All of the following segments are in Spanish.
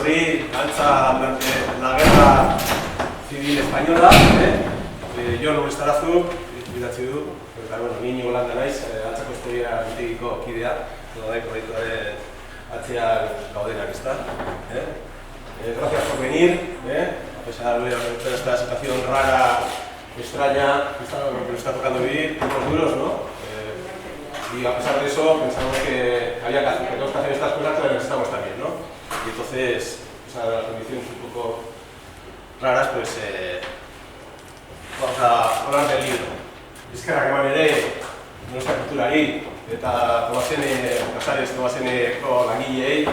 descubrí Altza durante la Guerra Civil Española, yo no Estarazu, idatzi du, eta bueno, ni Holanda naiz, Altzako historia antigiko kidea, proiektuaren atzean gaudenak, ezta? Gracias por venir, a pesar de esta situación rara, extraña, lo que nos está tocando vivir, tiempos duros, ¿no? Y a pesar de eso, pensamos que había que hacer, que tenemos que hacer estas cosas, pero necesitamos también, ¿no? Y entonces, a las condiciones un poco raras, pues vamos a hablar del libro. Eskerrak eman ere, nuestra kulturari eta Tomaseneko langileei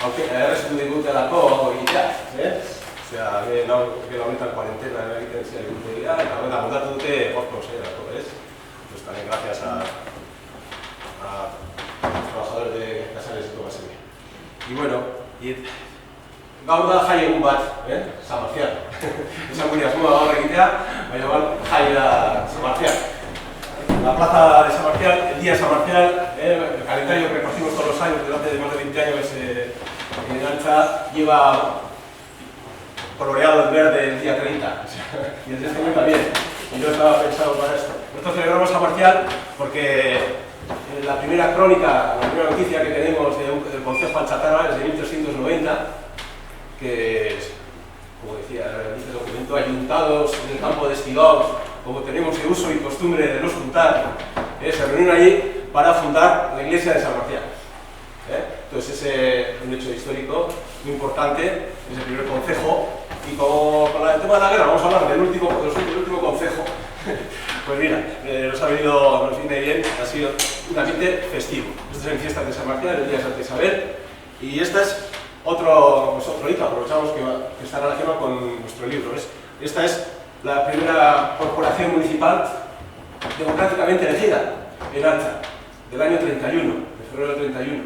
errezitu digutelako egitea, osea, gero honetan cuarentena egiten zira egutegia, eta hori mudatu dute orko zerako, pues también gracias a los trabajadores de Casares y Tomasene. Y bueno, gaur da jai egun bat, San Marcial. Esan gure asmoa gaur egitea, baina jai da San Marcial. La plaza de San Marcial, el día de San Marcial, el calendario que repartimos todos los años, durante más de 20 años en Altza, lleva coloreado el verde el día 30, y el día 30 también, y no estaba pensado para esto. Nosotros celebramos San Marcial porque la primera crónica, la primera noticia que tenemos del Concejo Altzatarra es de 1390, que es, como decía el documento, ayuntados en el campo de Estigaos, como tenemos de uso y costumbre de los juntar, se reunieron allí para fundar la iglesia de San Marcial. Entonces es un hecho histórico muy importante, es el primer concejo, y con el tema de la guerra vamos a hablar del último concejo. Pues mira, nos viene bien, ha sido un ambiente festivo. Esto es en fiestas de San Marcial, el día de Santa Isabel, y esta es otro hito, aprovechamos que está relacionado con nuestro libro. Esta es la primera corporación municipal democráticamente elegida en Altza, del año 31, de febrero del 31.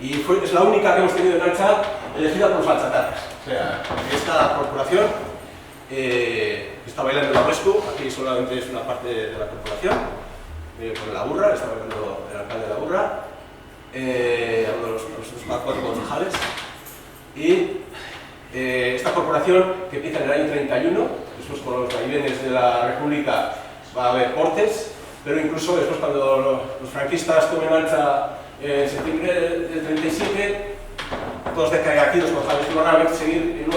Y es la única que hemos tenido en Altza elegida por los alzatarras. O sea, esta corporación está bailando en la Huesco, aquí solamente es una parte de la corporación, con la burra, está bailando el alcalde de la burra, los 4 concejales, y esta corporación que empieza en el año 31, después con los vaivenes de la República va a haber cortes, pero incluso después cuando los franquistas tomen Altza en septiembre del 37, todos decagados con Javier van a seguir en una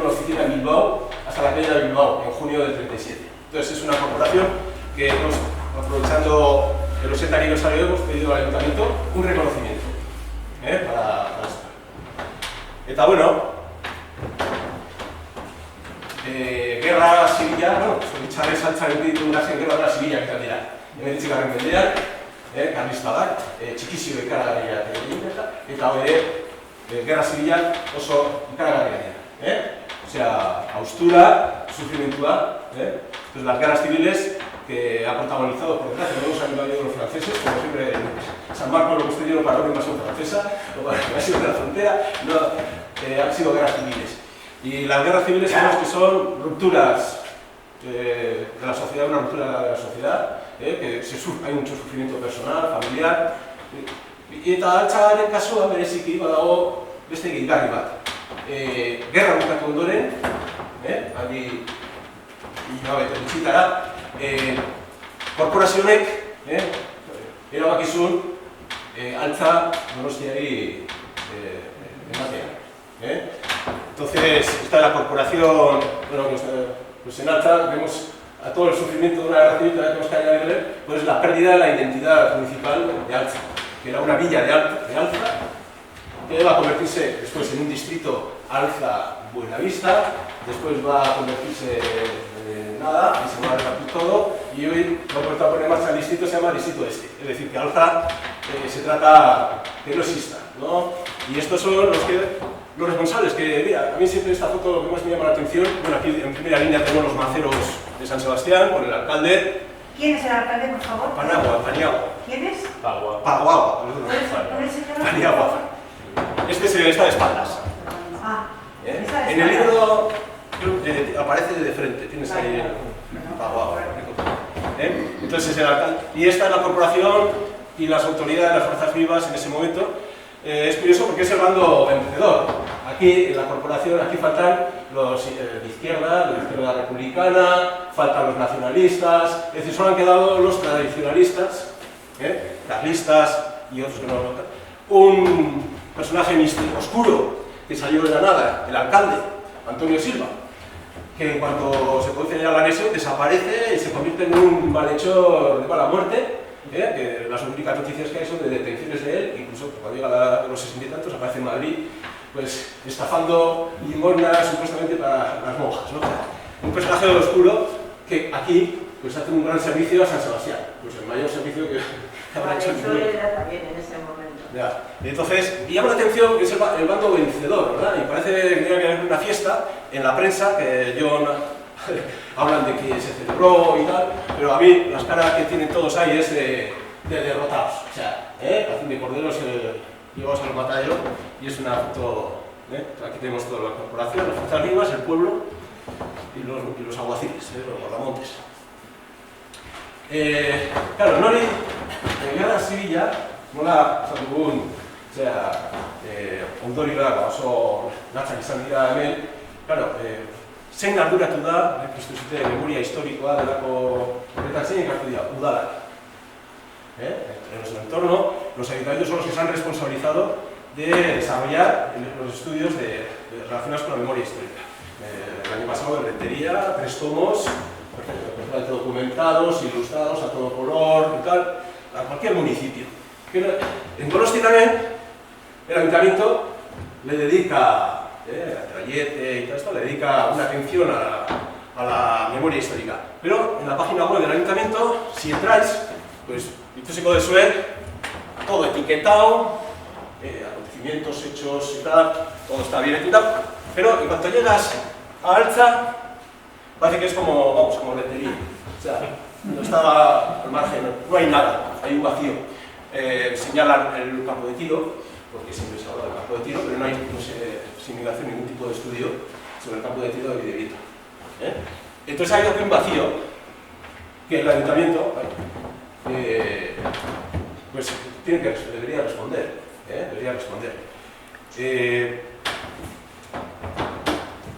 oficina en Bilbao hasta la calle de Bilbao en junio del 37. Entonces es una corporación que aprovechando el 80 aniversario hemos pedido al Ayuntamiento un reconocimiento para esto. Eta bueno, Gerra Zibila, zoritxarrez Altzaren ditu gazen Gerra Zibila izan dira. Hemen ditzigarren mendean, karlistak, txikizio ikaragarriak eta hori Gerra Zibilan oso ikaragarriak dira. O sea, austura, sufrimientua. Entonces las guerras civiles que ha protagonizado, por desgracia, no hemos ayudado los franceses, como siempre San Marcos lo construyeron para una invasión francesa, o para la invasión de la frontera, no, han sido guerras civiles. Y las guerras civiles sabemos que son rupturas de la sociedad, una ruptura de la sociedad, que hay mucho sufrimiento personal, familiar, eta Altzaren kasua bereziki badago beste gehigarri bat. Gerra bukatu ondoren, handi hilabete gutxitara, korporazionek erabakizun Altza Donostiari ematea. Entonces, esta es la corporación, bueno, pues en Altza vemos a todo el sufrimiento de una guerra civil que tenemos que añadirle, pues la pérdida de la identidad municipal de Altza, que era una villa de Altza, que va a convertirse después en un distrito Altza-Buenavista, después va a convertirse en nada, y se va a repartir todo, y hoy lo que está poniendo en marcha el distrito se llama Distrito Este, es decir, que Altza se trata que no exista, ¿no? Y estos son los responsables, que mira, a mí siempre esta foto lo que más me llama la atención, bueno, aquí en primera línea tenemos los maceros de San Sebastián, con el alcalde. ¿Quién es el alcalde, por favor? Paniagua. ¿Quién es? Paguagua. Paniagua. Este está de espaldas. En el libro aparece de frente, tienes ahí Paguagua. Entonces es el alcalde. Y esta es la corporación y las autoridades, las fuerzas vivas en ese momento. Es curioso porque es el bando vencedor. aquí en la corporación, aquí faltan los de izquierda, la izquierda republicana, faltan los nacionalistas, es decir, solo han quedado los tradicionalistas, carlistas y otros que no lo notan. Un personaje oscuro que salió de la nada, el alcalde, Antonio Silva, que en cuanto se produce ya la anexio desaparece y se convierte en un malhechor de mala muerte, que las únicas noticias que hay son de detenciones de él, incluso cuando llega a los 60 y tantos aparece en Madrid, pues estafando limosnas supuestamente para las monjas, ¿no? Un personaje oscuro que aquí pues hace un gran servicio a San Sebastián, pues el mayor servicio que habrá hecho el Eso mundo. era también en ese momento. Ya. Entonces, llama la atención que es el bando vencedor, ¿verdad? Y parece que tenía que haber una fiesta en la prensa, que hablan de que se celebró y tal, pero a mí las caras que tienen todos ahí es de derrotados, o sea, hacen de corderos llevados al matadero, y es una foto, aquí tenemos toda la corporación, las fuerzas vivas, el pueblo y los alguaciles, los guardamontes. Claro, Nori, en Guerra Zibila, nola esan dugun, ondorioak oso latzak izan dira hemen, claro, zein arduratu da, ikustu zute memoria historikoa delako horretan zein hartu dira, udalak. En nuestro entorno, los ayuntamientos son los que se han responsabilizado de desarrollar los estudios relacionados con la memoria histórica. El año pasado, en Rentería, 3 tomos, perfectamente documentados, ilustrados, a todo color y tal, a cualquier municipio. En Donosti también, el ayuntamiento le dedica, a Trayete y todo esto, le dedica una atención a la memoria histórica. Pero en la página web del ayuntamiento, si entráis, pues, Ikusiko duzue, todo etiquetado, acontecimientos, hechos y tal, todo está bien etiquetado, pero en cuanto llegas a Altza, parece que es como, vamos, como letería. O sea, no está al margen, no hay nada, hay un vacío. Señalan el campo de tiro, porque siempre se habla del campo de tiro, pero no hay sin hacer ningún tipo de estudio sobre el campo de tiro de Videvirito. Entonces hay un vacío que el ayuntamiento pues debería responder.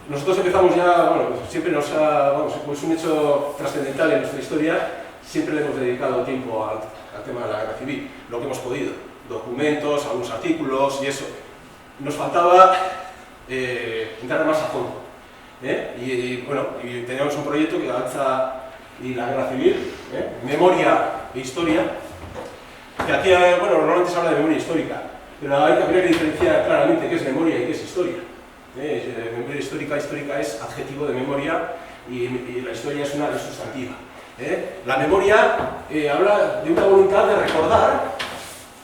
Nosotros empezamos ya, bueno, siempre nos ha, pues un hecho trascendental en nuestra historia, siempre le hemos dedicado tiempo al tema de la guerra civil, lo que hemos podido, documentos, algunos artículos y eso. Nos faltaba entrar más a fondo. Bueno, y teníamos un proyecto que avanza y la guerra civil, memoria e historia, que aquí, bueno, normalmente se habla de memoria histórica, pero habría que diferenciar claramente qué es memoria y qué es historia. Memoria histórica es adjetivo de memoria y la historia es una sustantiva. La memoria habla de una voluntad de recordar,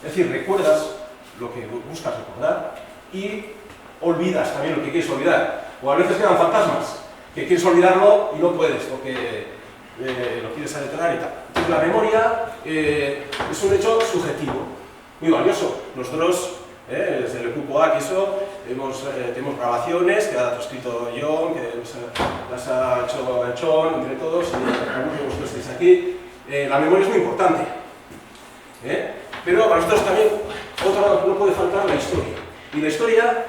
es decir, recuerdas lo que buscas recordar y olvidas también lo que quieres olvidar. O a veces quedan fantasmas, que quieres olvidarlo y no puedes, porque lo quieres aleterar y tal. Entonces la memoria es un hecho subjetivo, muy valioso. Nosotros, desde el CUPOAC y eso, tenemos grabaciones que ha transcrito John, que las ha hecho John, entre todos, y algunos de vosotros estáis aquí. La memoria es muy importante, pero para nosotros también no puede faltar la historia. Y la historia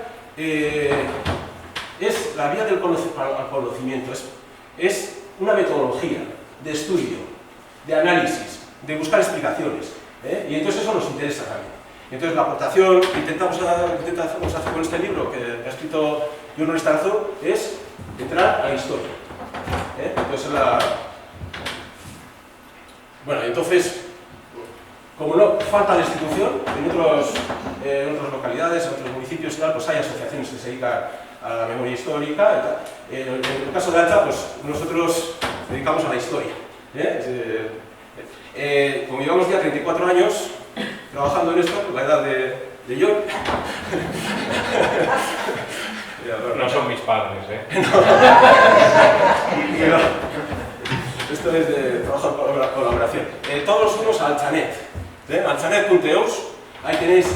es la vía del conocimiento, es una metodología de estudio, de análisis, de buscar explicaciones, y entonces eso nos interesa también. Entonces la aportación que intentamos hacer con este libro que ha escrito Jon Lestranzo es entrar a la historia. Entonces bueno, entonces, como no falta la institución, en otras localidades, en otros municipios y tal, pues hay asociaciones que se dedican a la memoria histórica y tal. En el caso de Altza, pues nosotros dedicamos a la historia. Como llevamos ya 34 años trabajando en esto, pues la edad de John. No son mis padres, Esto es de trabajo de colaboración. Todos unos a Altzanet. Altzanet.eus, ahí tenéis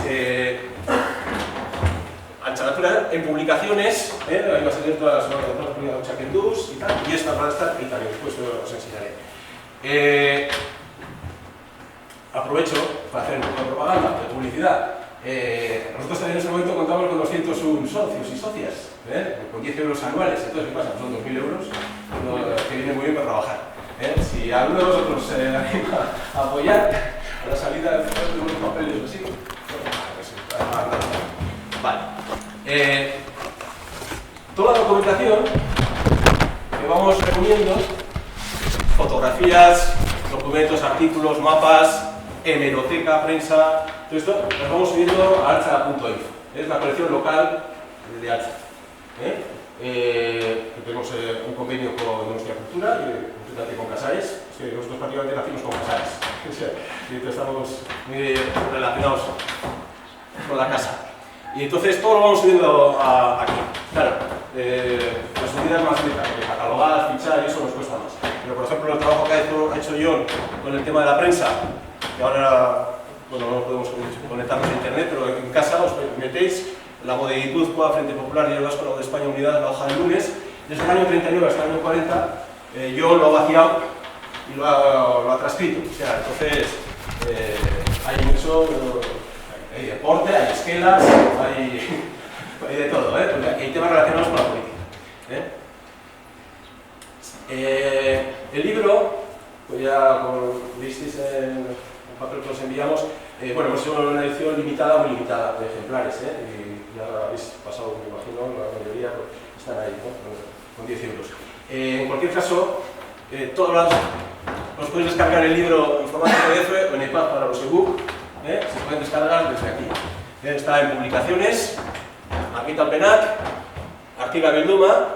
Altzanet en publicaciones, ahí va a salir todas las obras de Chakendus y tal, y esta va a estar y también después os enseñaré. Aprovecho para hacer un poco de propaganda, de publicidad. Nosotros en este momento contamos con 201 socios y socias, con 10 euros anuales. Entonces, ¿qué pasa? Son 2.000 euros que vienen muy bien para trabajar. Si alguno de vosotros se anima a apoyar a la salida de unos papeles o así, vale. Toda la documentación que vamos reuniendo, fotografías, documentos, artículos, mapas, hemeroteca, prensa, todo esto lo vamos subiendo a alza.info. Es la colección local de Alza. Tenemos un convenio con Nuestra Cultura y con Casares. Es que nosotros prácticamente nacimos con Casares. Y entonces estamos muy relacionados con la casa. Y entonces todo lo vamos subiendo aquí. Claro, las unidades más catalogadas, fichar, y eso nos cuesta más. Pero por ejemplo el trabajo que ha hecho John con el tema de la prensa, que ahora bueno, no podemos conectarnos a internet, pero en casa os metéis la voz de Guipúzcoa, Frente Popular, Diario Vasco, la voz de España, Unidad, la hoja del lunes. Desde el año 39 hasta el año 40, John lo ha vaciado y lo ha transcrito. O sea, entonces hay mucho. Hay deporte, hay esquelas, hay de todo, hay temas relacionados con la política. El libro, pues ya como visteis en el papel que os enviamos, bueno, hemos hecho una edición limitada, muy limitada de ejemplares, y ya lo habéis pasado, me imagino, la mayoría están ahí, con 10 euros. En cualquier caso, os podéis descargar el libro en formato PDF o en iPad para los ebook. Se pueden descargar desde aquí. Está en publicaciones, Arquita Penac, Artiga Bilduma,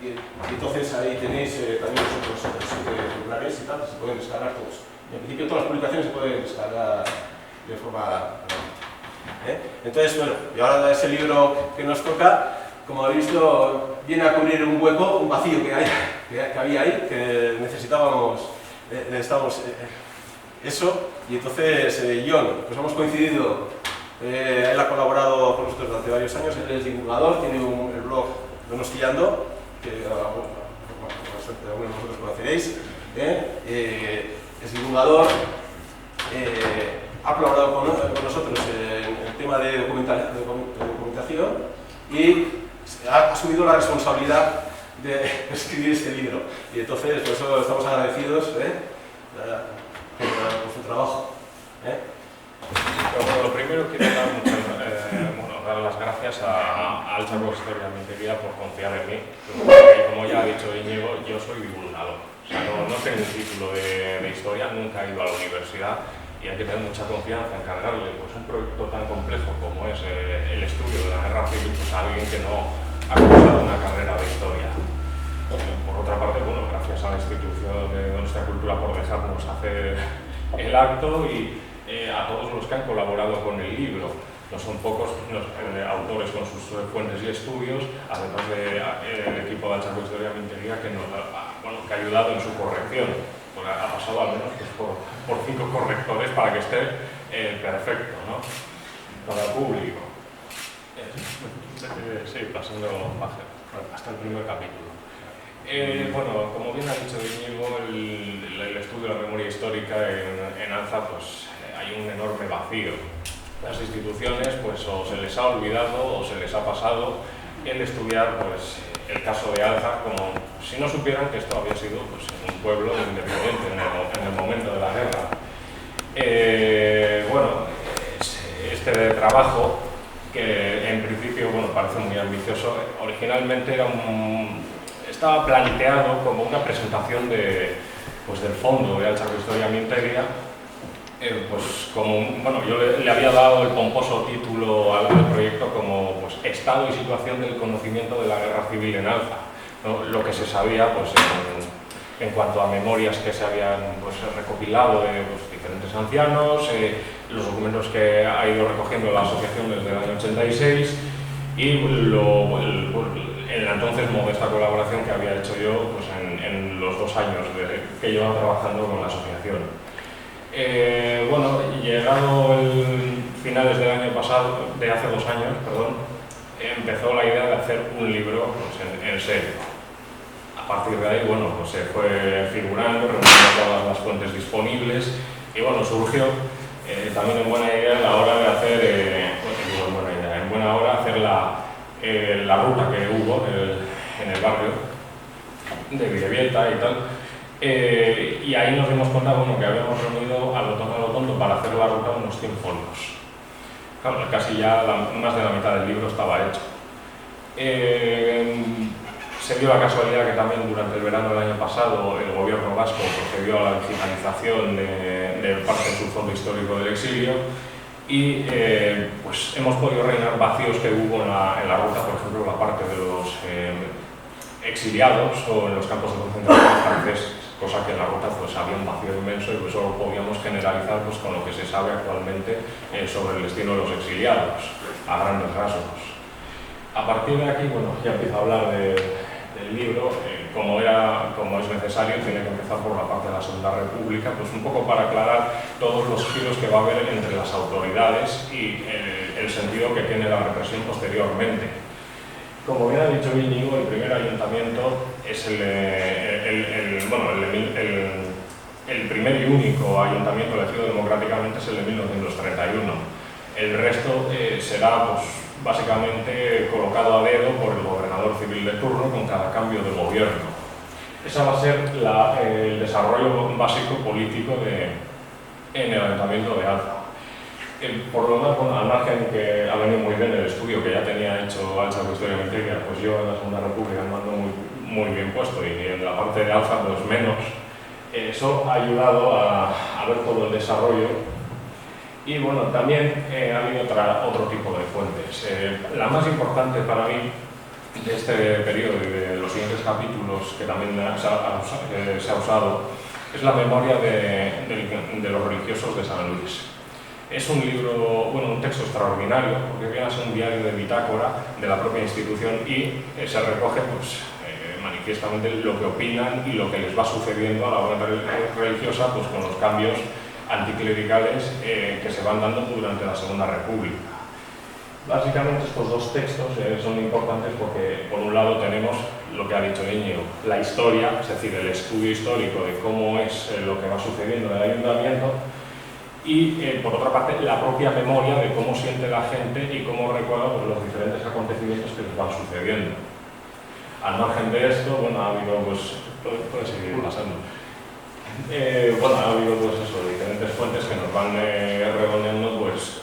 y entonces ahí tenéis también los otros ejemplares y tal, se pueden descargar todos. En principio todas las publicaciones se pueden descargar de forma gratuita. Entonces, bueno, y ahora ese libro que nos toca, como habéis visto, viene a cubrir un hueco, un vacío que había ahí, que necesitábamos eso, y entonces John, pues hemos coincidido, él ha colaborado con nosotros durante varios años, él es divulgador, tiene el blog Donostiando, que algunos de vosotros conoceréis, es divulgador, ha colaborado con nosotros en el tema de documentación y ha asumido la responsabilidad de escribir este libro, y entonces por eso estamos agradecidos por su trabajo. Pero bueno, lo primero quiero dar las gracias a Alza Consistoria Mintería por confiar en mí, porque como ya ha dicho Íñigo, yo soy divulgador. O sea, no tengo un título de historia, nunca he ido a la universidad y hay que tener mucha confianza en cargarle pues, un proyecto tan complejo como es el estudio de la guerra civil pues, a alguien que no ha cursado una carrera de historia. Por otra parte, bueno, gracias a la institución de Nuestra Cultura por dejarnos hacer el acto y a todos los que han colaborado con el libro. No son pocos los autores con sus fuentes y estudios, además del equipo de Alza Consistoria Mintería que ha ayudado en su corrección. Pues ha pasado al menos pues, por 5 correctores para que esté perfecto, ¿no? Para el público. Sí, pasando hasta el primer capítulo. Bueno, como bien ha dicho Íñigo, el estudio de la memoria histórica en Alza, pues hay un enorme vacío. Las instituciones, pues o se les ha olvidado o se les ha pasado el estudiar, pues, el caso de Alza, como si no supieran que esto había sido pues, un pueblo independiente en el momento de la guerra. Bueno, este trabajo, que en principio bueno, parece muy ambicioso, originalmente estaba planteado como una presentación pues, del fondo de Alza Consistoria Mintería, pues bueno, yo le había dado el pomposo título al proyecto como pues, Estado y situación del conocimiento de la guerra civil en Alza, ¿no? Lo que se sabía pues, en cuanto a memorias que se habían pues, recopilado de pues, diferentes ancianos, los documentos que ha ido recogiendo la asociación desde el año 86 y en la entonces modesta colaboración que había hecho yo pues, en los 2 años que llevaba trabajando con la asociación. Bueno, llegado finales del año pasado, de hace 2 años, perdón, empezó la idea de hacer un libro pues, en serio. A partir de ahí, bueno, pues se fue figurando, reuniendo todas las fuentes disponibles y bueno, surgió también una buena idea a la hora de hacer buena hora hacer la ruta que hubo en el barrio de Videvieta y tal. Y ahí nos dimos cuenta, bueno, que habíamos reunido a lo tonto para hacer la ruta unos 100 folios. Claro, casi ya más de la mitad del libro estaba hecho. Se dio la casualidad que también durante el verano del año pasado el gobierno vasco procedió a la digitalización de parte de su fondo histórico del exilio y pues hemos podido rellenar vacíos que hubo en la ruta, por ejemplo, la parte de los exiliados o en los campos de concentración franceses, cosa que en la ruta pues había un vacío inmenso y eso lo podíamos generalizar pues, con lo que se sabe actualmente sobre el destino de los exiliados, a grandes rasgos. A partir de aquí, bueno, ya empiezo a hablar del libro, como es necesario, tiene que empezar por la parte de la Segunda República, pues un poco para aclarar todos los giros que va a haber entre las autoridades y el sentido que tiene la represión posteriormente. Como bien ha dicho Íñigo, el primer ayuntamiento es el primer y único ayuntamiento elegido democráticamente es el de 1931. El resto será pues, básicamente colocado a dedo por el gobernador civil de turno con cada cambio de gobierno. Ese va a ser el desarrollo básico político en el ayuntamiento de Alza. Por lo demás, al margen que ha venido muy bien el estudio que ya tenía hecho Alza de Historia Materia, pues yo en la Segunda República me ando muy bien puesto y en la parte de Alza pues menos. Eso ha ayudado a ver todo el desarrollo. Y bueno, también ha habido otro tipo de fuentes. La más importante para mí de este periodo y de los siguientes capítulos que también se ha usado es la memoria de los religiosos de San Luis. Es un libro, bueno, un texto extraordinario porque viene a ser un diario de bitácora de la propia institución y se recoge pues, manifiestamente lo que opinan y lo que les va sucediendo a la orden religiosa pues, con los cambios anticlericales que se van dando durante la Segunda República. Básicamente estos dos textos son importantes porque por un lado tenemos lo que ha dicho Íñigo, la historia, es decir, el estudio histórico de cómo es lo que va sucediendo en el ayuntamiento y por otra parte la propia memoria de cómo siente la gente y cómo recuerda pues, los diferentes acontecimientos que les van sucediendo. Al margen de esto, bueno, ha habido, pues, puede seguir pasando. Ha habido pues eso, diferentes fuentes que nos van redondeando pues,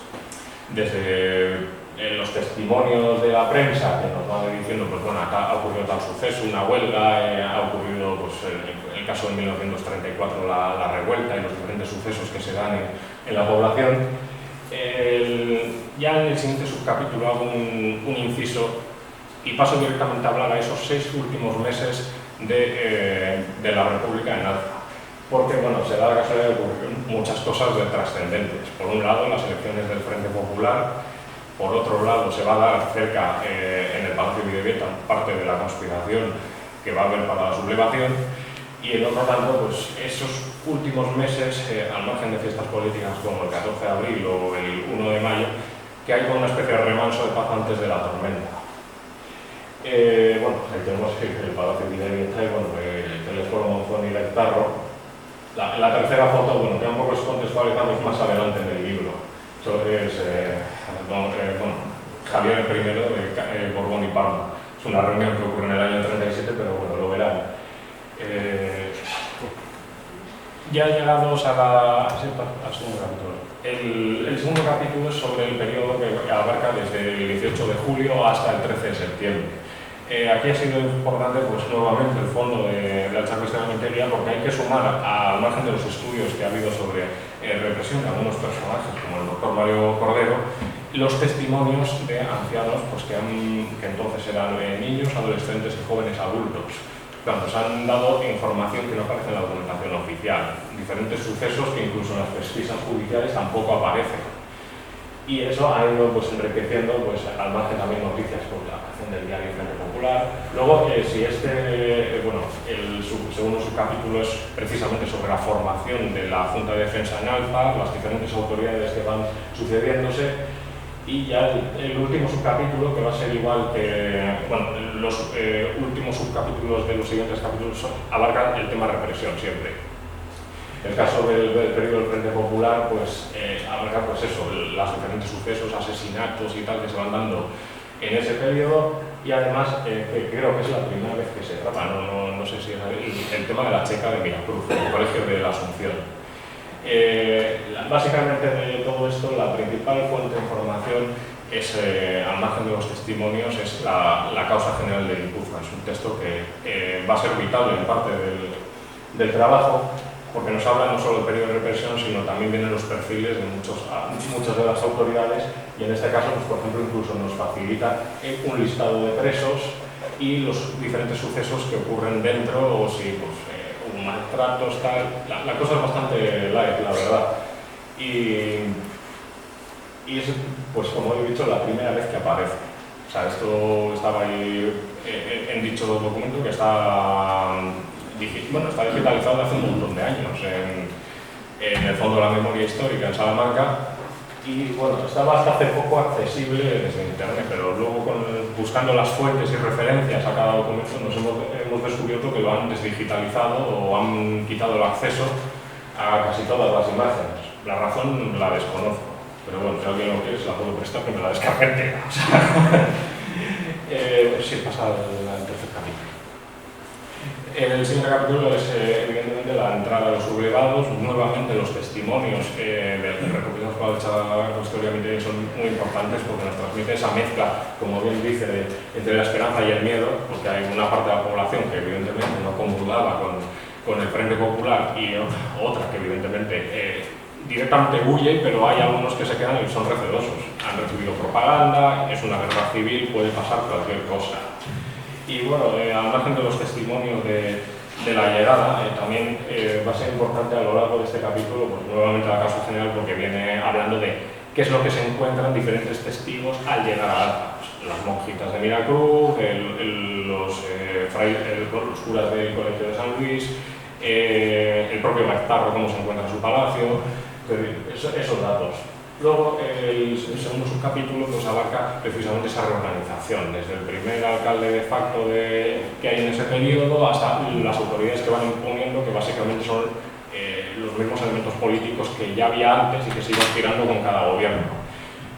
desde los testimonios de la prensa que nos van diciendo pues bueno, acá ha ocurrido tal suceso, una huelga, ha ocurrido pues, el caso de 1934, la revuelta y los diferentes sucesos que se dan en la población. Ya en el siguiente subcapítulo hago un inciso y paso directamente a hablar a esos 6 últimos meses de la República en Alza. Porque bueno, se da la casualidad de ocurrir muchas cosas trascendentes. Por un lado, las elecciones del Frente Popular, por otro lado, se va a dar cerca en el Palacio de Videvieta parte de la conspiración que va a haber para la sublevación, y en otro lado, pues esos últimos meses, al margen de fiestas políticas como el 14 de abril o el 1 de mayo, que hay como una especie de remanso de paz antes de la tormenta. Ahí tenemos el Palacio de Videvieta y el Foro Monzón y el Hectarro. La tercera foto, bueno, que un poco contextualizamos más adelante en el libro. Es Javier I de Borbón y Parma. Es una reunión que ocurre en el año 37, pero bueno, lo verán. Ya llegados al segundo capítulo. El segundo capítulo es sobre el periodo que abarca desde el 18 de julio hasta el 13 de septiembre. Aquí ha sido importante pues, nuevamente el fondo de Alza de Historia Materia porque hay que sumar, al margen de los estudios que ha habido sobre represión de algunos personajes, como el doctor Mario Cordero, los testimonios de ancianos pues, que entonces eran niños, adolescentes y jóvenes adultos. Cuando se han dado información que no aparece en la documentación oficial, diferentes sucesos que incluso en las pesquisas judiciales tampoco aparecen. Y eso ha ido pues, enriqueciendo, pues, al margen también noticias con la aparición del diario Frente Popular. Luego, si el segundo subcapítulo es precisamente sobre la formación de la Junta de Defensa en Alza, las diferentes autoridades que van sucediéndose, y ya el último subcapítulo, que va a ser igual que los últimos subcapítulos de los siguientes capítulos, abarcan el tema represión siempre. El caso del periodo del Frente Popular, pues abarca pues eso, los diferentes sucesos, asesinatos y tal que se van dando en ese periodo, y además que creo que es la primera vez que se trata, no sé si es el tema de la checa de Miracruz, el Colegio de la Asunción. Básicamente de todo esto, la principal fuente de información es, al margen de los testimonios, es la causa general de Guipúzcoa. Es un texto que va a ser vital en parte del trabajo, porque nos habla no solo del periodo de represión, sino también vienen los perfiles de muchas de las autoridades, y en este caso, pues, por ejemplo, incluso nos facilita un listado de presos y los diferentes sucesos que ocurren dentro, o si pues, hubo maltratos, tal. La cosa es bastante light, la verdad. Y es, pues como he dicho, la primera vez que aparece. O sea, esto estaba ahí en dicho documento, que está digitalizado hace un montón de años en el Fondo de la Memoria Histórica en Salamanca, y bueno, estaba hasta hace poco accesible desde internet, pero luego buscando las fuentes y referencias a cada documento hemos descubierto que lo han desdigitalizado o han quitado el acceso a casi todas las imágenes. La razón la desconozco, pero bueno, si alguien lo quiere se la puedo prestar, que me la descargue entera. O sea, sí, pasa al tercer capítulo. El siguiente capítulo es evidentemente la entrada de los sublevados. Nuevamente los testimonios recopilados por la historia militar son muy importantes, porque nos transmite esa mezcla, como bien dice, entre la esperanza y el miedo, porque hay una parte de la población que evidentemente no comulgaba con el Frente Popular, y otra que evidentemente directamente huye, pero hay algunos que se quedan y son recelosos. Han recibido propaganda, es una guerra civil, puede pasar cualquier cosa. Y bueno, al margen de los testimonios de la llegada, también va a ser importante a lo largo de este capítulo, pues nuevamente la causa general, porque viene hablando de qué es lo que se encuentran diferentes testigos al llegar a Alza. Pues, las monjitas de Miracruz, los curas del Colegio de San Luis, el propio Mactarro, cómo se encuentra en su palacio, esos datos. Luego, el segundo subcapítulo pues, abarca precisamente esa reorganización, desde el primer alcalde de facto que hay en ese periodo hasta las autoridades que van imponiendo, que básicamente son los mismos elementos políticos que ya había antes y que se iban girando con cada gobierno.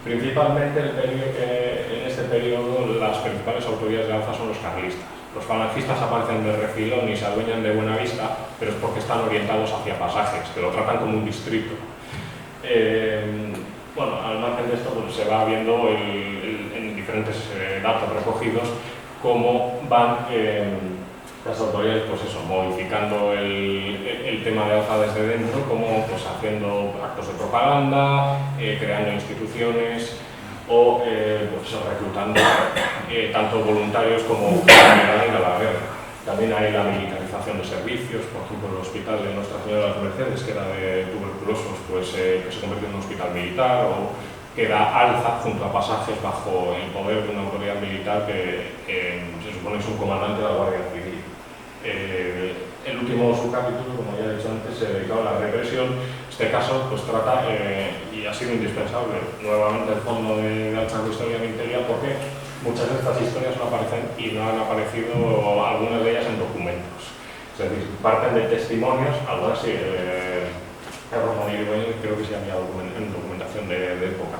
Principalmente en este periodo las principales autoridades de Alza son los carlistas. Los falangistas aparecen de refilón y se adueñan de Buenavista, pero es porque están orientados hacia Pasajes, que lo tratan como un distrito. Bueno, al margen de esto pues, se va viendo en diferentes datos recogidos cómo van las autoridades pues eso, modificando el tema de Alza desde dentro, como pues, haciendo actos de propaganda, creando instituciones o pues, reclutando tanto voluntarios como que van a ir a la guerra. También hay la militarización de servicios, por ejemplo el hospital de Nuestra Señora de las Mercedes, que era de tuberculosos, pues que se convirtió en un hospital militar, o queda Alza junto a Pasajes bajo el poder de una autoridad militar que se supone que es un comandante de la Guardia Civil. El último subcapítulo, como ya he dicho antes, se dedicó a la represión. Este caso pues trata, y ha sido indispensable, nuevamente el fondo de Alza de Historia Militar, porque muchas de estas historias no aparecen y no han aparecido algunas de ellas en documentos. Es decir, parten de testimonios, algunas sí, creo que sí había en documentación de época.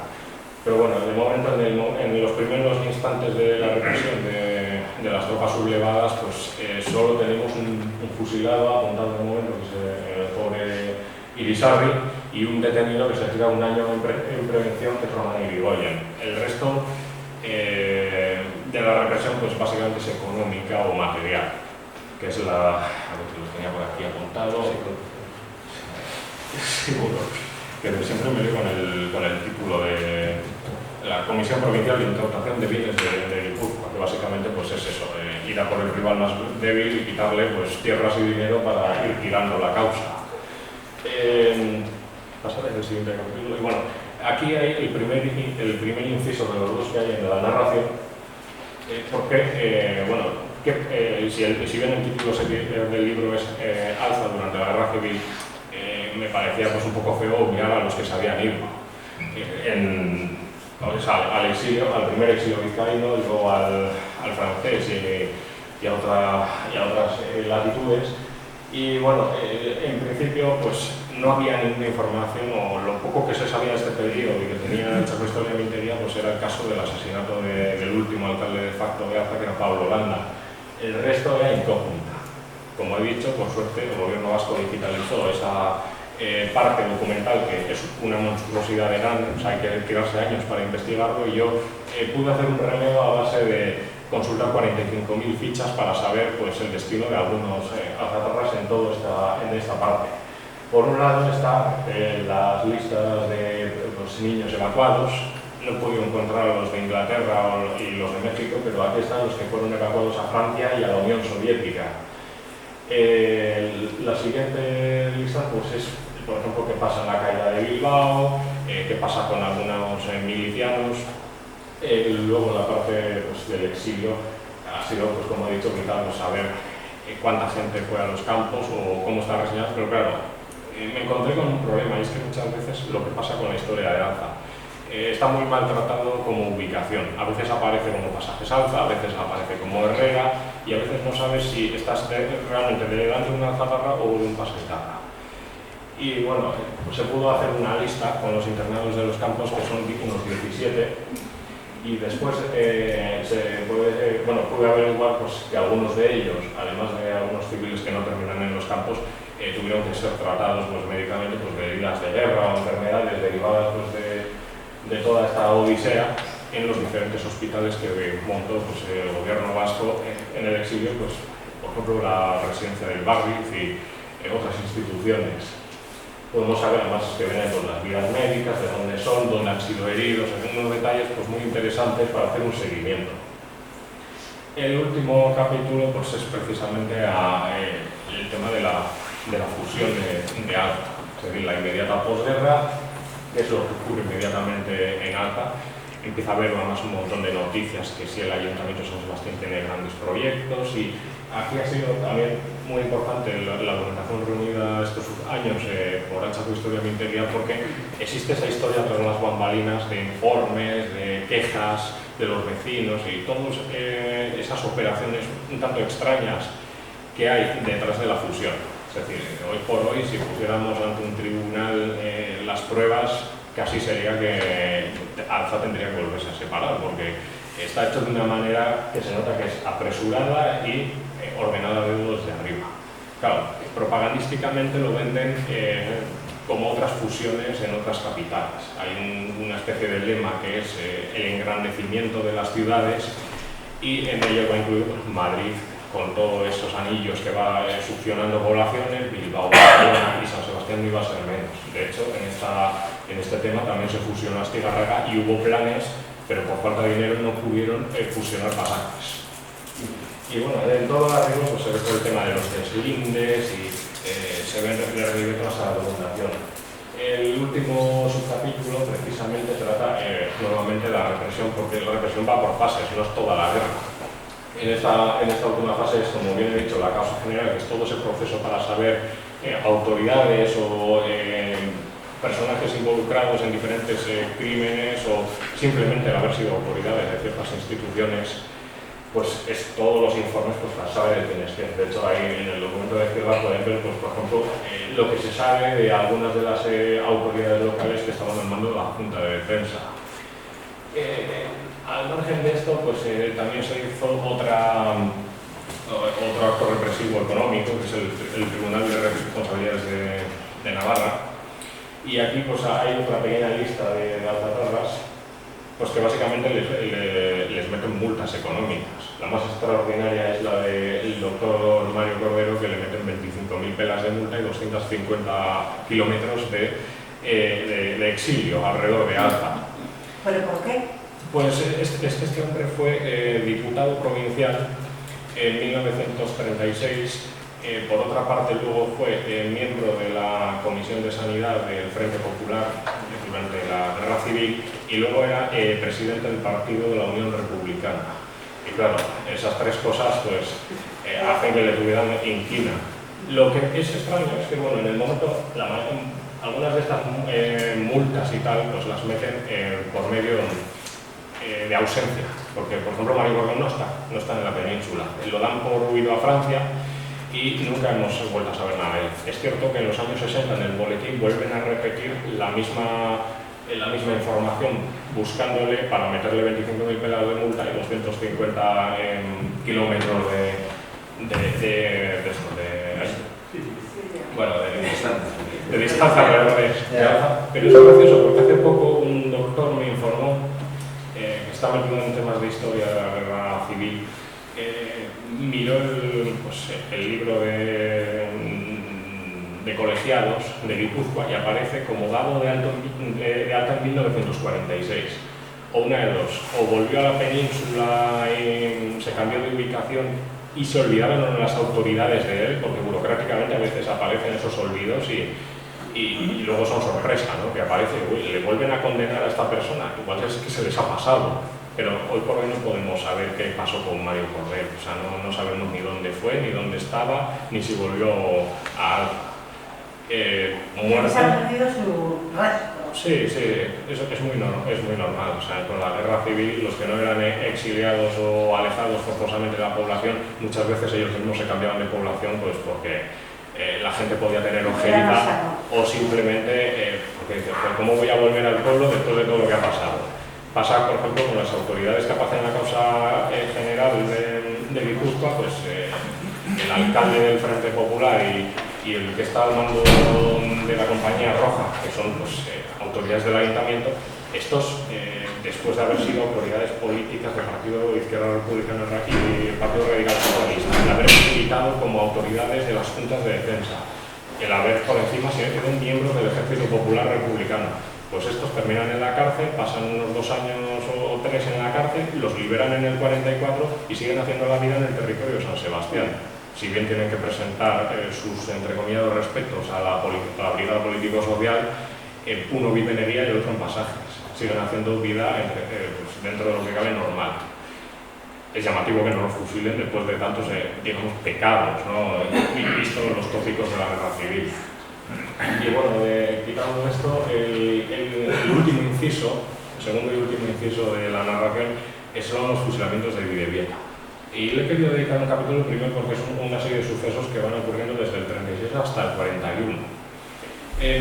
Pero bueno, de momento, en los primeros instantes de la represión de las tropas sublevadas, pues solo tenemos un fusilado apuntado en el momento, que es el pobre Irisarri, y un detenido que se tira un año en prevención, que es Román Irigoyen. El resto de la represión pues básicamente es económica o material, que es a ver si lo tenía por aquí apuntado, seguro, que siempre me leo con el título de la Comisión Provincial de Incautación de Bienes de Guipúzcoa, que básicamente pues es eso, ir a por el rival más débil y quitarle pues tierras y dinero para ir tirando la causa. Pasaré al siguiente capítulo. Y bueno, aquí hay el primer inciso de los dos que hay en la narración, porque, bueno, si bien el título del libro es Alza durante la Guerra Civil, me parecía pues, un poco feo obviar a los que se habían ido al exilio, al primer exilio vizcaíno, y luego al francés y a otras latitudes. Y bueno, en principio pues no había ninguna información, o lo poco que se sabía de este periodo y que tenía el Chaco Historia de Mintería, pues era el caso del asesinato del último alcalde de facto de Alza, que era Pablo Landa. El resto era incógnita. Como he dicho, por suerte el gobierno vasco digitalizó esa parte documental, que es una monstruosidad de grande, o sea, hay que tirarse años para investigarlo, y yo pude hacer un relevo a base de consultar 45.000 fichas para saber pues, el destino de algunos alcatarras en esta parte. Por un lado están las listas de los niños evacuados. No he podido encontrar los de Inglaterra y los de México, pero aquí están los que fueron evacuados a Francia y a la Unión Soviética. La siguiente lista pues, es, por ejemplo, qué pasa en la caída de Bilbao, qué pasa con algunos milicianos. Luego la parte pues, del exilio ha sido, pues, como he dicho, vital pues, saber cuánta gente fue a los campos o cómo están reseñadas, pero claro, me encontré con un problema, y es que muchas veces lo que pasa con la historia de Alza está muy maltratado como ubicación. A veces aparece como Pasajes Alza, a veces aparece como Herrera, y a veces no sabes si estás realmente delante de una alzatarra o de un Pasajes Alza. Y bueno, pues se pudo hacer una lista con los internados de los campos, que son unos 17, y después pude averiguar pues, que algunos de ellos, además de algunos civiles que no terminan en los campos, tuvieron que ser tratados pues, médicamente pues, de heridas de guerra o enfermedades derivadas pues, de toda esta odisea en los diferentes hospitales que montó pues, el gobierno vasco en el exilio, pues, por ejemplo la residencia del Barriz y otras instituciones. Podemos saber además que vienen con las vías médicas, de dónde son, dónde han sido heridos, en unos detalles pues, muy interesantes para hacer un seguimiento. El último capítulo pues, es precisamente el tema de la fusión de Alza, es decir, la inmediata posguerra, que es lo que ocurre inmediatamente en Alza. Empieza a haber además un montón de noticias que si el Ayuntamiento de San Sebastián tiene grandes proyectos, y aquí ha sido también muy importante la documentación reunida estos años por el Chaco Historia de Mintería, porque existe esa historia tras las bambalinas de informes, de quejas de los vecinos y todas esas operaciones un tanto extrañas que hay detrás de la fusión. Es decir, hoy por hoy, si pusiéramos ante un tribunal las pruebas, casi sería que Alza tendría que volverse a separar, porque está hecho de una manera que se nota que es apresurada y ordenada desde arriba. Claro, propagandísticamente lo venden como otras fusiones en otras capitales. Hay una especie de lema que es el engrandecimiento de las ciudades, y en ello va incluido Madrid, con todos esos anillos que va succionando poblaciones, Bilbao, Barcelona, y San Sebastián no iba a ser menos. De hecho, en este tema también se fusionó Astigarraga y hubo planes, pero por falta de dinero no pudieron fusionar pasajes. Y bueno, en todo arriba pues, se ve todo el tema de los deslindes y se ven referidos a la documentación. El último subcapítulo precisamente trata nuevamente de la represión, porque la represión va por fases, no es toda la guerra. En esta última fase es, como bien he dicho, la causa general, que es todo ese proceso para saber autoridades o personajes involucrados en diferentes crímenes, o simplemente el haber sido autoridades de ciertas instituciones. Pues es todos los informes pues, para saber quién es quién. De hecho, ahí en el documento de izquierda pueden ver, pues, por ejemplo, lo que se sabe de algunas de las autoridades locales que estaban al mando de la Junta de Defensa. Al margen de esto, pues también se hizo otro acto represivo económico, que es el Tribunal de Responsabilidades de Navarra. Y aquí pues, hay otra pequeña lista de alcatarras, pues que básicamente les meten multas económicas. La más extraordinaria es la del doctor Mario Cordero, que le meten 25.000 pelas de multa y 250 kilómetros de exilio alrededor de Alza. ¿Pero por qué? Pues este hombre fue diputado provincial en 1936. Por otra parte, luego fue miembro de la Comisión de Sanidad del Frente Popular durante la Guerra Civil, y luego era presidente del Partido de la Unión Republicana. Y claro, esas tres cosas pues, hacen que le tuvieran inquina. Lo que es extraño es que, bueno, en el momento, algunas de estas multas y tal, pues las meten por medio de ausencia, porque, por ejemplo, Mario Cordero no está en la península. Lo dan por huido a Francia. y nunca hemos vuelto a saber nada de él. Es cierto que en los años 60 en el boletín vuelven a repetir la misma información, buscándole para meterle 25.000 pelas de multa y 250 kilómetros de distancia alrededor de Gaza. Pero es gracioso porque hace poco un doctor me informó que está metido en temas de historia de la guerra civil. Miró el libro de colegiados de Guipúzcoa y aparece como dado de alta en 1946. O una de dos, o volvió a la península y se cambió de ubicación y se olvidaron las autoridades de él, porque burocráticamente a veces aparecen esos olvidos y luego son sorpresa, ¿no? Que aparece, le vuelven a condenar a esta persona, igual es que se les ha pasado. Pero hoy por hoy no podemos saber qué pasó con Mario Cordero, o sea, no sabemos ni dónde fue, ni dónde estaba, ni si volvió a muerto. Se ha perdido su rastro. Sí, eso es muy normal, o sea, con la guerra civil, los que no eran exiliados o alejados forzosamente de la población, muchas veces ellos mismos se cambiaban de población pues porque la gente podía tener ojerita o simplemente porque dice, pues, ¿cómo voy a volver al pueblo después de todo lo que ha pasado? Pasa, por ejemplo, con las autoridades que aparecen en la causa general de Guipúzcoa, pues el alcalde del Frente Popular y el que está al mando de la Compañía Roja, que son pues, autoridades del ayuntamiento, estos, después de haber sido autoridades políticas del Partido Izquierda Republicana y el Partido Radical Socialista, el haber militado como autoridades de las juntas de defensa, el haber por encima sido miembros del Ejército Popular Republicano, pues estos terminan en la cárcel, pasan unos 2 años o 3 en la cárcel, los liberan en el 44 y siguen haciendo la vida en el territorio de San Sebastián. Si bien tienen que presentar sus entrecomillados respetos a la brigada político-social, uno vive en Eguía y el otro en Pasajes. Siguen haciendo vida dentro de lo que cabe normal. Es llamativo que no los fusilen después de tantos, digamos, pecados, ¿no? Visto los tópicos de la guerra civil. Y bueno, quitando esto, el último inciso, el segundo y último inciso de la narración son los fusilamientos de Bidebieta. Y le he querido dedicar un capítulo primero porque son una serie de sucesos que van ocurriendo desde el 36 hasta el 41.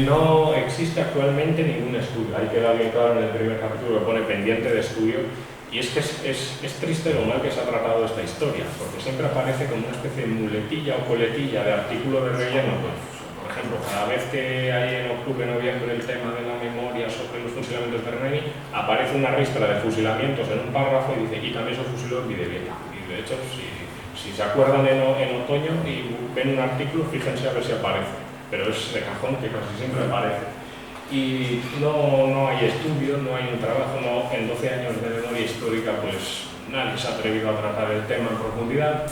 No existe actualmente ningún estudio, hay que dar bien claro en el primer capítulo que pone pendiente de estudio, y es que es triste lo mal que se ha tratado esta historia, porque siempre aparece como una especie de muletilla o coletilla de artículo de relleno. Pues, por ejemplo, cada vez que hay en octubre-noviembre el tema de la memoria sobre los fusilamientos de Bernini, aparece una ristra de fusilamientos en un párrafo y dice, y también se fusiló en Bidebieta. Y de hecho, si se acuerdan en otoño y ven un artículo, fíjense a ver si aparece, pero es de cajón que casi siempre aparece. Y no hay estudio, no hay un trabajo, en 12 años de memoria histórica, pues nadie se ha atrevido a tratar el tema en profundidad.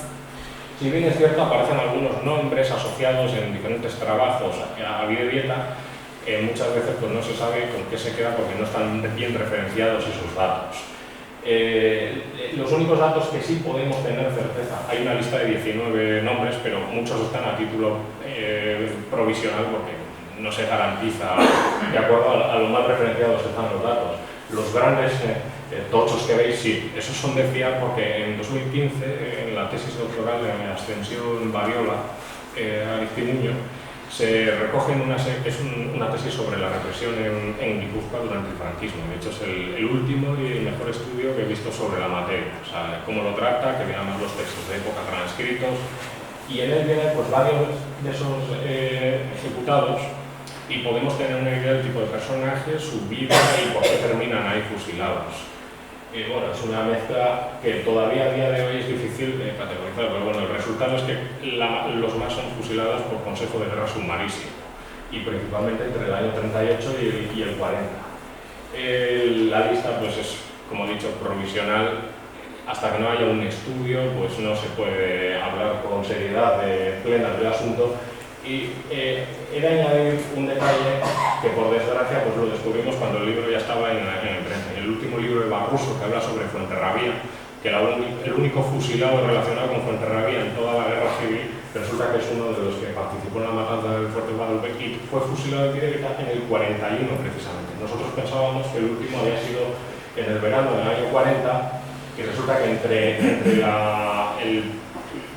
Si bien es cierto, aparecen algunos nombres asociados en diferentes trabajos a Bidebieta, muchas veces pues, no se sabe con qué se queda porque no están bien referenciados esos datos. Los únicos datos que sí podemos tener certeza, hay una lista de 19 nombres, pero muchos están a título provisional porque no se garantiza de acuerdo a lo más referenciados que están los datos. Los grandes tochos que veis, sí, esos son de fiar porque en 2015, en la tesis doctoral de Ascensión Variola, Aristimuño, se recoge una tesis sobre la represión en Guipúzcoa durante el franquismo. De hecho, es el último y el mejor estudio que he visto sobre la materia. O sea, cómo lo trata, que veamos los textos de época transcritos. Y en él vienen pues, varios de esos ejecutados y podemos tener una idea del tipo de personaje, su vida y por qué terminan ahí fusilados. Bueno, es una mezcla que todavía a día de hoy es difícil de categorizar, pero bueno, el resultado es que los más son fusilados por Consejo de Guerra Submarísimo y principalmente entre el año 38 y el 40. La lista pues es, como he dicho, provisional. Hasta que no haya un estudio, pues no se puede hablar con seriedad plena del asunto. Y he de añadir un detalle que por desgracia pues lo descubrimos cuando el libro ya estaba en prensa. El último libro de Barroso que habla sobre Fuenterrabía, que era el único fusilado relacionado con Fuenterrabía en toda la guerra civil, resulta que es uno de los que participó en la matanza del Fuerte Guadalupe y fue fusilado en Bidebieta en el 41 precisamente. Nosotros pensábamos que el último había sido en el verano del año 40 y resulta que entre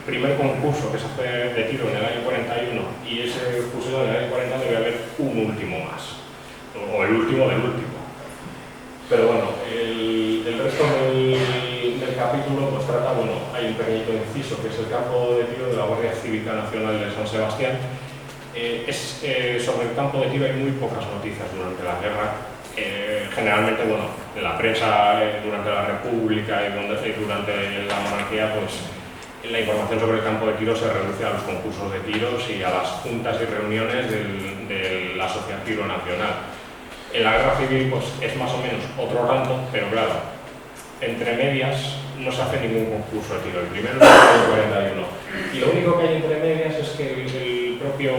primer concurso que se hace de tiro en el año 41 y ese fusilado en el año 40 debe haber un último más, o el último del último. Pero bueno, el resto del capítulo pues trata, bueno, hay un pequeñito inciso que es el campo de tiro de la Guardia Cívica Nacional de San Sebastián. Sobre el campo de tiro hay muy pocas noticias durante la guerra. Generalmente, bueno, en la prensa durante la República y durante la monarquía, pues la información sobre el campo de tiro se reduce a los concursos de tiros y a las juntas y reuniones de la Sociedad Tiro Nacional. En la guerra civil pues es más o menos otro tanto, pero claro, entre medias no se hace ningún concurso de tiro. El primero es el año 41. Y lo único que hay entre medias es que el propio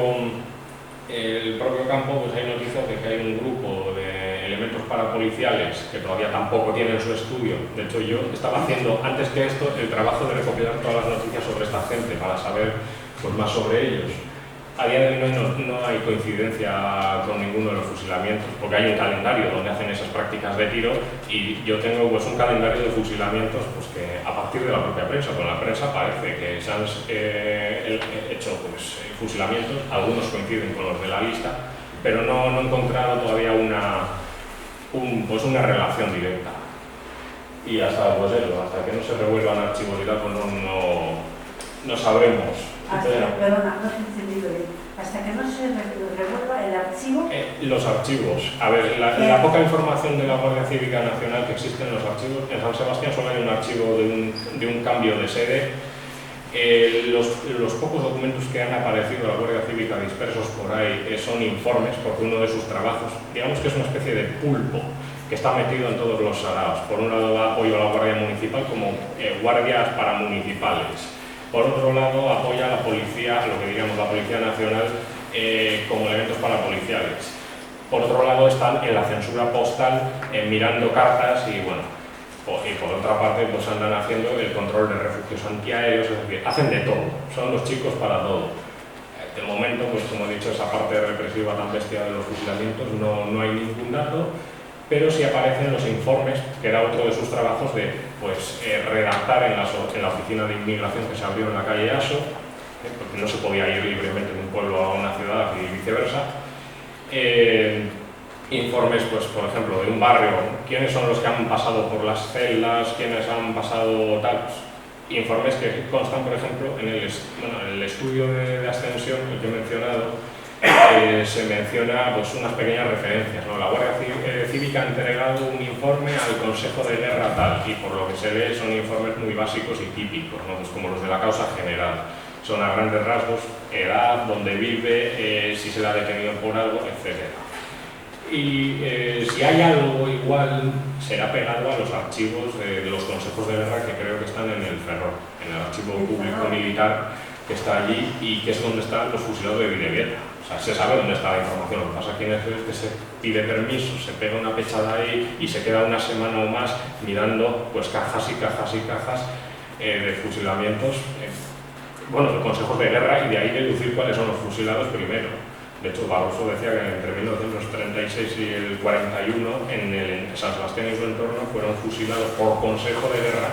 campo, pues hay noticias de que hay un grupo de elementos parapoliciales que todavía tampoco tienen su estudio. De hecho, yo estaba haciendo antes que esto el trabajo de recopilar todas las noticias sobre esta gente para saber pues, más sobre ellos. A día de hoy no hay coincidencia con ninguno de los fusilamientos, porque hay un calendario donde hacen esas prácticas de tiro y yo tengo pues, un calendario de fusilamientos pues, que a partir de la propia prensa, con la prensa parece que se han hecho pues, fusilamientos, algunos coinciden con los de la lista, pero no he encontrado todavía pues una relación directa. Y hasta, pues eso, hasta que no se revuelvan archivos y tal, pues no sabremos. Perdona, no te he entendido bien. Hasta que no se revuelva el archivo. Los archivos. A ver, la poca información de la Guardia Cívica Nacional que existe en los archivos, en San Sebastián solo hay un archivo de un cambio de sede. Los pocos documentos que han aparecido de la Guardia Cívica dispersos por ahí son informes, porque uno de sus trabajos, digamos que es una especie de pulpo que está metido en todos los saraos. Por un lado da apoyo a la Guardia Municipal como guardias paramunicipales. Por otro lado, apoya a la policía, lo que diríamos la Policía Nacional, como elementos parapoliciales. Por otro lado, están en la censura postal, mirando cartas y, bueno, y por otra parte, pues andan haciendo el control de refugios antiaéreos, es decir, hacen de todo, son los chicos para todo. De momento, pues como he dicho, esa parte represiva tan bestia de los fusilamientos no hay ningún dato, pero sí aparecen los informes, que era otro de sus trabajos de pues, redactar en la oficina de inmigración que se abrió en la calle Aso, porque no se podía ir libremente de un pueblo a una ciudad y viceversa. Informes, pues, por ejemplo, de un barrio, quiénes son los que han pasado por las celdas, quiénes han pasado tal. Informes que constan, por ejemplo, en el estudio de ascensión que he mencionado. Se menciona pues, unas pequeñas referencias, ¿no? La Guardia Cívica ha entregado un informe al Consejo de Guerra tal, y por lo que se ve son informes muy básicos y típicos, ¿no? Pues como los de la causa general. Son a grandes rasgos, edad, dónde vive, si se le ha detenido por algo, etc. Y si hay algo igual, será pegado a los archivos de los consejos de guerra que creo que están en el Ferrol, en el archivo público militar que está allí y que es donde están los fusilados de Videvieta. O sea, se sabe dónde está la información, lo que pasa aquí es que se pide permiso, se pega una pechada ahí y se queda una semana o más mirando pues, cajas y cajas y cajas de fusilamientos, bueno, de consejos de guerra y de ahí deducir cuáles son los fusilados primero. De hecho, Barroso decía que entre 1936 y el 41 en San Sebastián y su entorno fueron fusilados por consejo de guerra,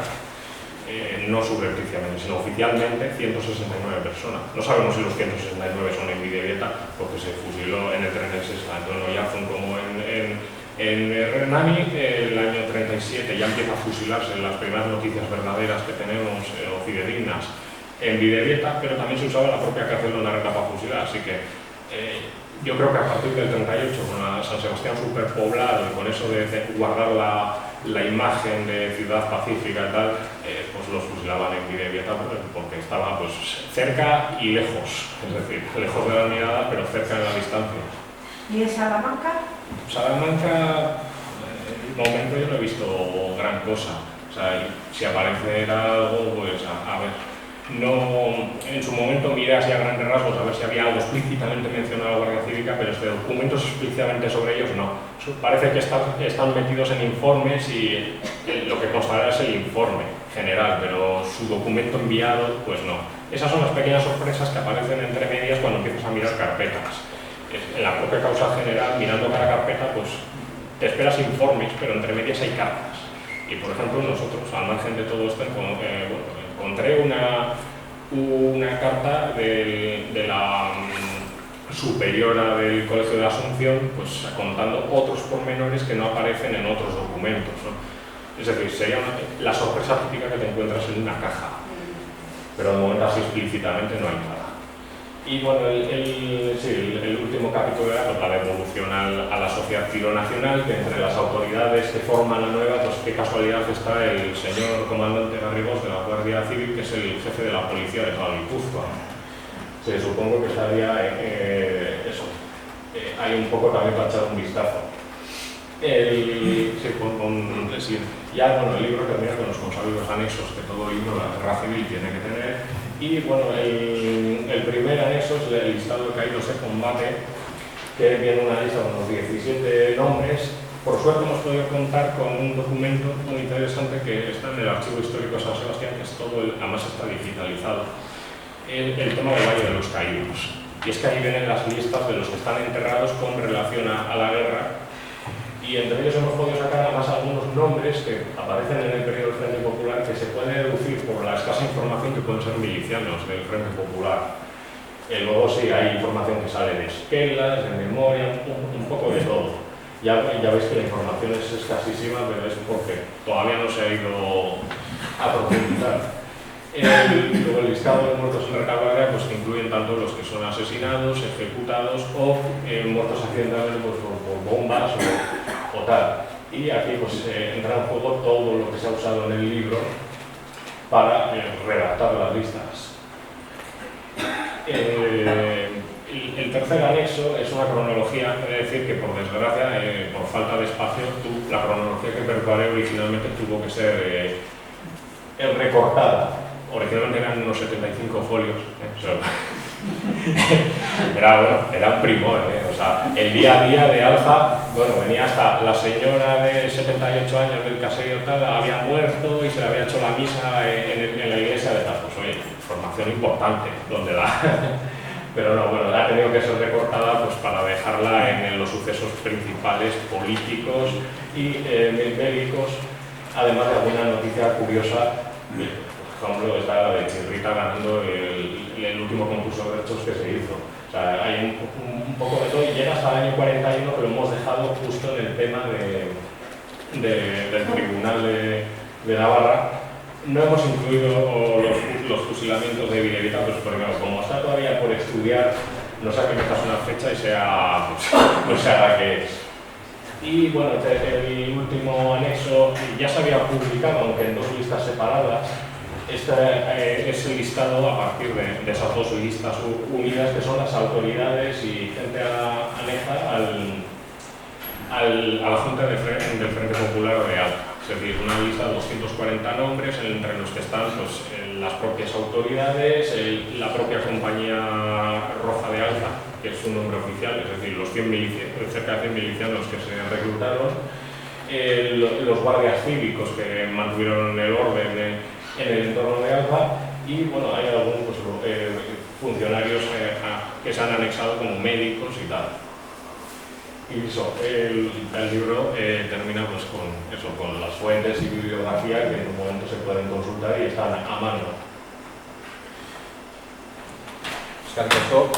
no subrepticiamente, sino oficialmente 169 personas. No sabemos si los 169 son en Videvieta, porque se fusiló en el 36 a Antonio Yazun como en Hernani. El año 37 ya empieza a fusilarse las primeras noticias verdaderas que tenemos o fidedignas en Videvieta, pero también se usaba la propia cárcel de Narreta para fusilar, así que yo creo que a partir del 38, con San Sebastián superpoblado y con eso de guardar la imagen de ciudad pacífica y tal, pues los fusilaban en Videvieta porque estaba pues, cerca y lejos, es decir, lejos de la mirada pero cerca en la distancia. ¿Y en Salamanca? Salamanca, en el momento yo no he visto gran cosa, o sea, si aparece algo, pues a ver. No, en su momento miré así a grandes rasgos a ver si había algo explícitamente mencionado a la Guardia Cívica, pero documentos explícitamente sobre ellos no. Parece que están metidos en informes y lo que constará es el informe general, pero su documento enviado, pues no. Esas son las pequeñas sorpresas que aparecen entre medias cuando empiezas a mirar carpetas. En la propia causa general, mirando cada carpeta, pues te esperas informes, pero entre medias hay cartas. Y por ejemplo nosotros, al margen de todo esto, encontré una carta de la superiora del Colegio de Asunción, pues contando otros pormenores que no aparecen en otros documentos, ¿no? Es decir, sería la sorpresa típica que te encuentras en una caja, pero de momento así explícitamente no hay nada. Y bueno, el último capítulo era la devolución a la sociedad filonacional, que entre las autoridades que forman la nueva, pues qué casualidad está el señor comandante Garrigós de la Guardia Civil, que es el jefe de la policía de toda Guipúzcoa. Sí, supongo que estaría hay un poco también para echar un vistazo. Ya bueno, el libro termina con los consabidos anexos que todo libro de la guerra civil tiene que tener. Y bueno, el primer anexo es el listado de caídos de combate, que viene una lista con unos 17 nombres. Por suerte hemos podido contar con un documento muy interesante que está en el Archivo Histórico de San Sebastián, que es todo, además está digitalizado, el tema del Valle de los Caídos. Y es que ahí vienen las listas de los que están enterrados con relación a la guerra. Y entre ellos hemos podido sacar además algunos nombres que aparecen en el periodo del Frente Popular, que se pueden deducir por la escasa información que pueden ser milicianos del Frente Popular. Luego sí, hay información que sale de esquelas, de memoria, un poco de todo. Ya veis que la información es escasísima, pero es porque todavía no se ha ido a profundizar. Luego el listado de muertos en retaguardia, pues que incluyen tanto los que son asesinados, ejecutados o muertos accidentalmente pues, por bombas o tal. Y aquí pues entra en juego todo lo que se ha usado en el libro para redactar las listas. El tercer anexo es una cronología, he de decir que por desgracia, por falta de espacio, la cronología que preparé originalmente tuvo que ser recortada. Originalmente eran unos 75 folios, era un primor, o sea, el día a día de Alfa, bueno, venía hasta la señora de 78 años del caserío tal, había muerto y se le había hecho la misa en la iglesia de tal, pues oye, información importante, donde pero no, bueno, ha tenido que ser recortada pues para dejarla en los sucesos principales políticos y bélicos, además de alguna noticia curiosa. Por ejemplo, está la de Chirrita ganando el último concurso de hechos que se hizo. O sea, hay un poco de todo y llega hasta el año 41, pero hemos dejado justo en el tema del Tribunal de Navarra. No hemos incluido los fusilamientos de Villavita, pues porque como está todavía por estudiar, no sé a qué metas una fecha y sea, pues se haga que es. Y bueno, el último anexo ya se había publicado, aunque en dos listas separadas. Este es el listado a partir de esas dos listas unidas, que son las autoridades y gente aneja a la Junta del Frente Popular de Alfa. Es decir, una lista de 240 nombres, entre los que están pues, las propias autoridades, la propia compañía roja de Alfa, que es su nombre oficial, es decir, los cerca de 100 milicianos que se reclutaron, los guardias cívicos que mantuvieron el orden en el entorno de Alfa y bueno, hay algunos pues, funcionarios que se han anexado como médicos y tal. Y eso, el libro termina pues, con las fuentes y bibliografía que en un momento se pueden consultar y están a mano. Oscar Castó.